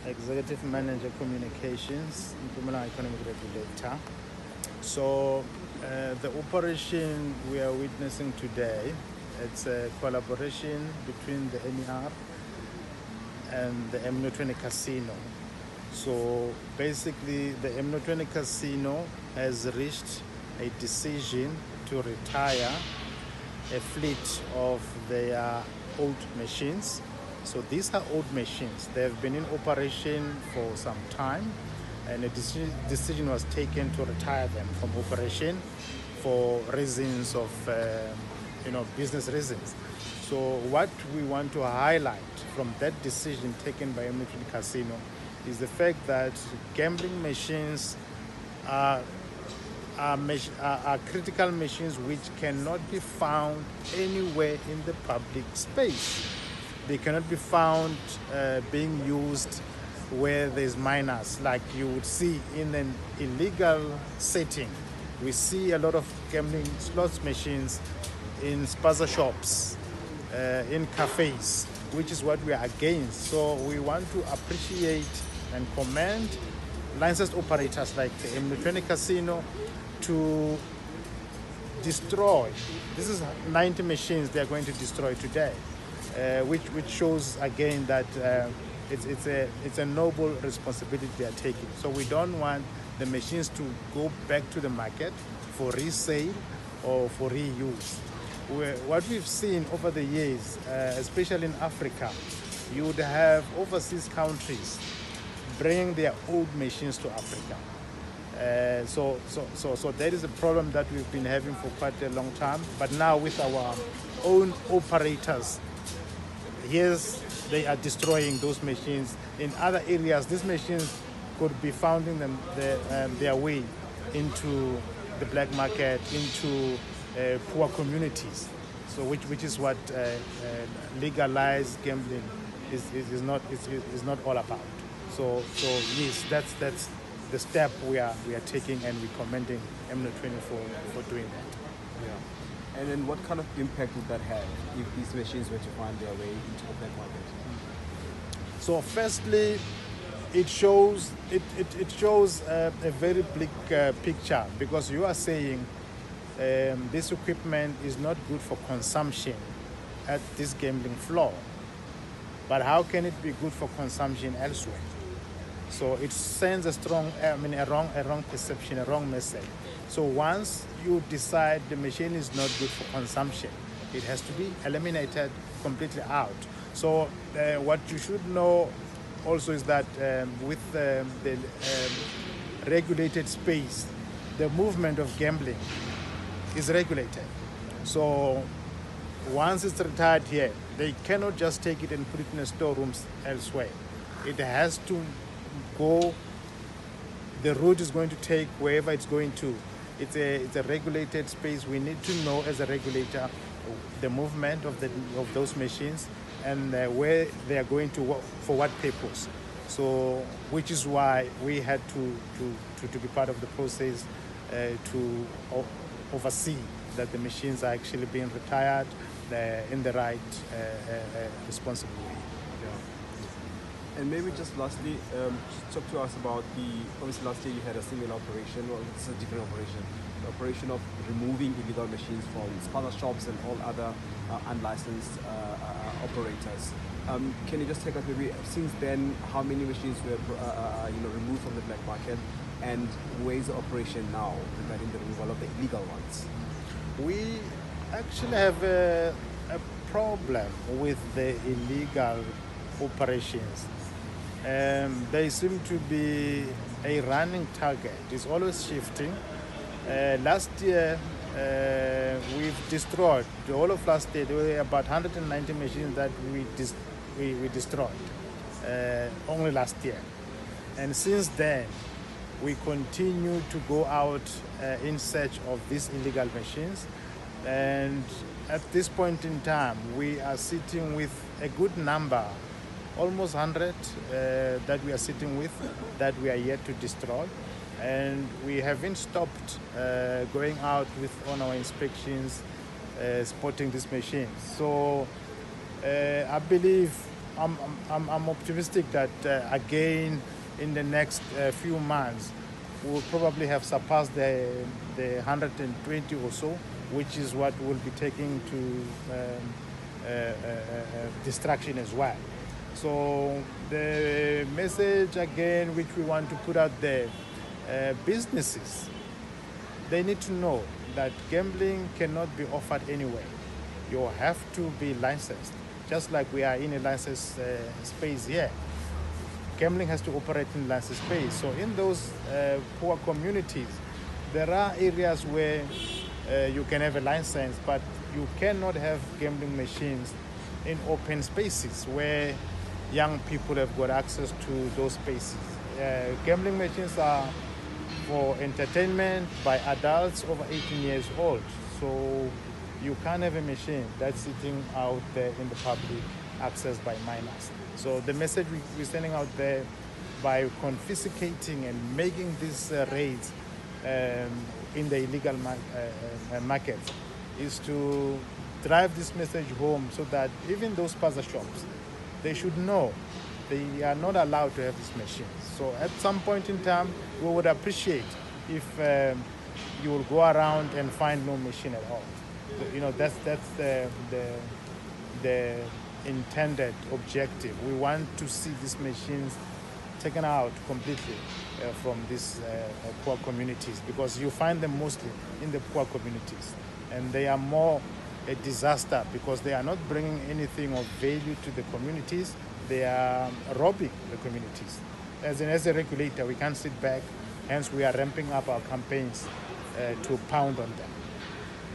Executive Manager Communications, Mpumalanga Economic Regulator. So the operation we are witnessing today, it's a collaboration between the NER and the Emnotweni Casino. So basically the Emnotweni Casino has reached a decision to retire a fleet of their old machines. So these are old machines. They have been in operation for some time, and a decision was taken to retire them from operation for reasons of business reasons. So what we want to highlight from that decision taken by Emnotweni Casino is the fact that gambling machines are critical machines which cannot be found anywhere in the public space. They cannot be found being used where there's minors, like you would see in an illegal setting. We see a lot of gambling slots machines in spaza shops, in cafes, which is what we are against. So we want to appreciate and commend licensed operators like the Emnotweni Casino to destroy. This is 90 machines they are going to destroy today, which shows again that it's a noble responsibility they are taking. So we don't want the machines to go back to the market for resale or for reuse. What we've seen over the years, especially in Africa, you would have overseas countries bringing their old machines to Africa. So that is a problem that we've been having for quite a long time. But now with our own operators, yes, they are destroying those machines. In other areas, these machines could be finding their way into the black market, into poor communities. So which is what legalized gambling is not all about. So yes, that's the step we are taking, and we're commending Emnotweni for doing that. Yeah. And then what kind of impact would that have if these machines were to find their way into the black market? So firstly, it shows a very bleak picture, because you are saying this equipment is not good for consumption at this gambling floor. But how can it be good for consumption elsewhere? So it sends a wrong perception, a wrong message. So once you decide the machine is not good for consumption, it has to be eliminated completely out. So what you should know also is that with the regulated space, the movement of gambling is regulated. So once it's retired here, they cannot just take it and put it in the storerooms elsewhere. It has to go, the route is going to take wherever it's going to. It's a regulated space. We need to know as a regulator the movement of those machines and where they are going to, for what purpose. So which is why we had to be part of the process to oversee that the machines are actually being retired in the right responsible way. Yeah. And maybe just lastly, talk to us about obviously last year you had a similar operation, or it's a different operation, the operation of removing illegal machines from spaza shops and all other unlicensed operators. Can you just take us maybe since then, how many machines were removed from the black market, and where is the operation now regarding the removal of the illegal ones? We actually have a problem with the illegal operations. They seem to be a running target. It's always shifting. Last year, we've destroyed, the whole of last year, there were about 190 machines that we destroyed, only last year. And since then, we continue to go out in search of these illegal machines. And at this point in time, we are sitting with a good number, almost 100 that we are sitting with, that we are yet to destroy. And we haven't stopped going out on our inspections, spotting these machines. So I believe I'm optimistic that again in the next few months we'll probably have surpassed the 120 or so, which is what we'll be taking to destruction as well. So the message again which we want to put out there, businesses, they need to know that gambling cannot be offered anywhere. You have to be licensed, just like we are in a licensed space here. Gambling has to operate in licensed space. So in those poor communities, there are areas where you can have a license, but you cannot have gambling machines in open spaces where young people have got access to those spaces. Gambling machines are for entertainment by adults over 18 years old. So you can't have a machine that's sitting out there in the public, accessed by minors. So the message we're sending out there by confiscating and making these raids in the illegal market is to drive this message home so that even those spaza shops, they should know they are not allowed to have these machines. So at some point in time, we would appreciate if you will go around and find no machine at all. So, that's the intended objective. We want to see these machines taken out completely from these poor communities, because you find them mostly in the poor communities, and they are more a disaster because they are not bringing anything of value to the communities. They are robbing the communities. As a regulator, we can't sit back, hence we are ramping up our campaigns to pound on them.